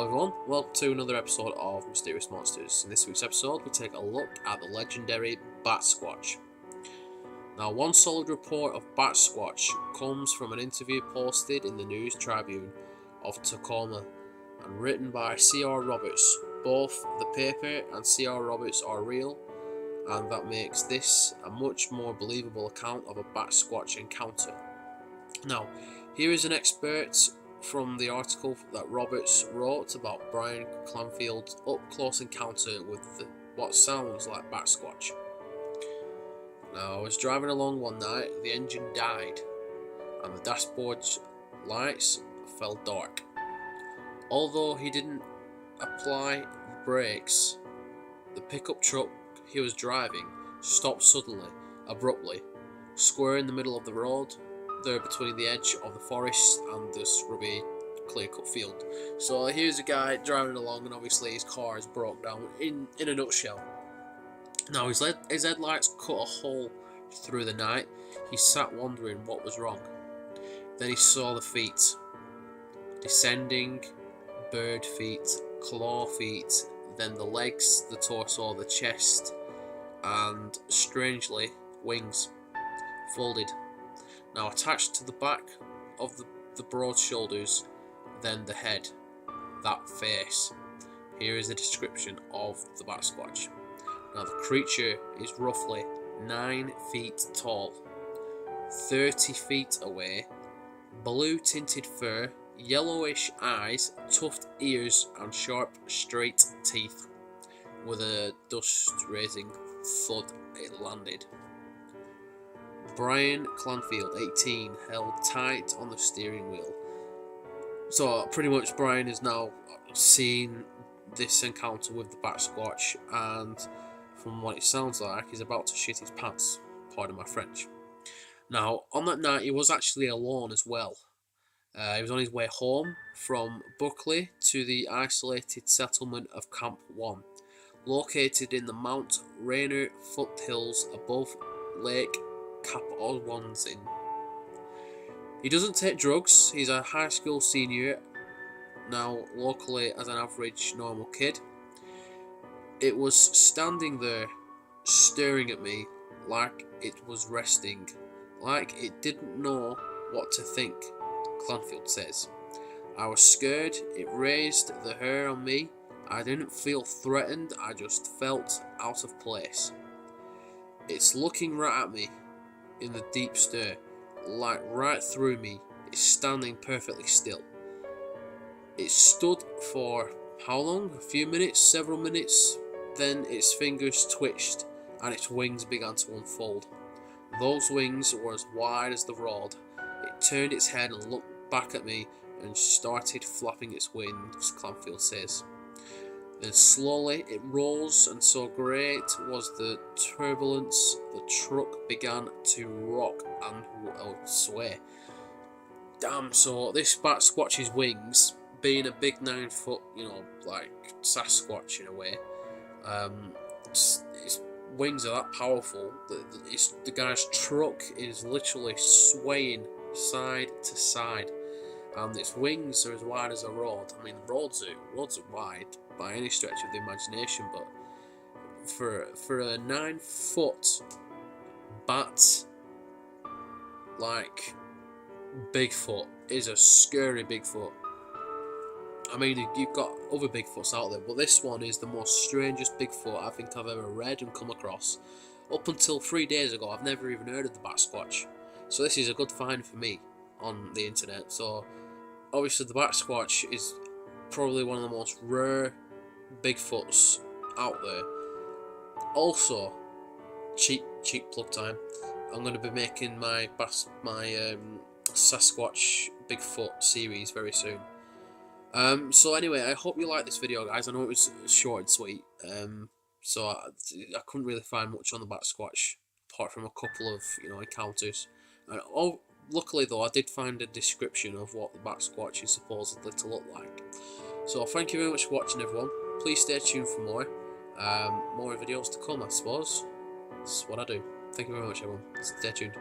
Hello everyone, welcome to another episode of Mysterious Monsters. In this week's episode we take a look at the legendary Batsquach. Now, one solid report of Batsquach comes from an interview posted in the News Tribune of Tacoma and written by C.R. Roberts. Both the paper and C.R. Roberts are real, and that makes this a much more believable account of a Batsquach encounter. Now, here is an expert from the article that Roberts wrote about Brian Clanfield's up-close encounter with what sounds like Batsquach. Now, I was driving along one night, the engine died, and the dashboard's lights fell dark. Although he didn't apply brakes, the pickup truck he was driving stopped suddenly, abruptly, square in the middle of the road, there between the edge of the forest and the scrubby, clear-cut field. So here's a guy driving along, and obviously his car is broke down in a nutshell. Now his headlights cut a hole through the night. He sat wondering what was wrong. Then he saw the feet. Descending, bird feet, claw feet, then the legs, the torso, the chest, and strangely, wings, folded. Now attached to the back of the broad shoulders, then the head, that face. Here is a description of the Batsquach. Now the creature is roughly 9 feet tall, 30 feet away, blue tinted fur, yellowish eyes, tuft ears and sharp straight teeth. With a dust raising thud it landed. Brian Clanfield, 18, held tight on the steering wheel. So pretty much Brian is now seen this encounter with the Batsquach, and from what it sounds like, he's about to shit his pants. Pardon my French. Now, on that night, he was actually alone as well. He was on his way home from Buckley to the isolated settlement of Camp 1, located in the Mount Rainier foothills above Lake Cap-Owansin. He doesn't take drugs. He's a high school senior, now locally as an average normal kid. It was standing there, staring at me like it was resting, like it didn't know what to think, Clanfield says. I was scared. It raised the hair on me. I didn't feel threatened, I just felt out of place. It's looking right at me in the deep stare, like right through me. It's standing perfectly still. It stood for how long? A few minutes? Several minutes? Then its fingers twitched and its wings began to unfold. Those wings were as wide as the road. It turned its head and looked back at me and started flapping its wings, Clanfield says. Then slowly it rose, and so great was the turbulence, the truck began to rock and sway. Damn, so this Batsquatch's wings, being a big 9 foot, like Sasquatch in a way, its wings are that powerful that the guy's truck is literally swaying side to side, and its wings are as wide as a road. I mean, roads are wide by any stretch of the imagination, but for a 9 foot bat, like Bigfoot is a scary Bigfoot. I mean, you've got other Bigfoots out there, but this one is the most strangest Bigfoot I think I've ever read and come across. Up until 3 days ago, I've never even heard of the Batsquach, so this is a good find for me on the internet. So obviously the Batsquach is probably one of the most rare Bigfoots out there. Also, cheap plug time, I'm going to be making my Sasquatch Bigfoot series very soon. So anyway, I hope you liked this video, guys. I know it was short and sweet, so I couldn't really find much on the Batsquach apart from a couple of encounters. Luckily though, I did find a description of what the Batsquach is supposedly to look like. So thank you very much for watching, everyone. Please stay tuned for more videos to come, I suppose. That's what I do. Thank you very much, everyone. Stay tuned.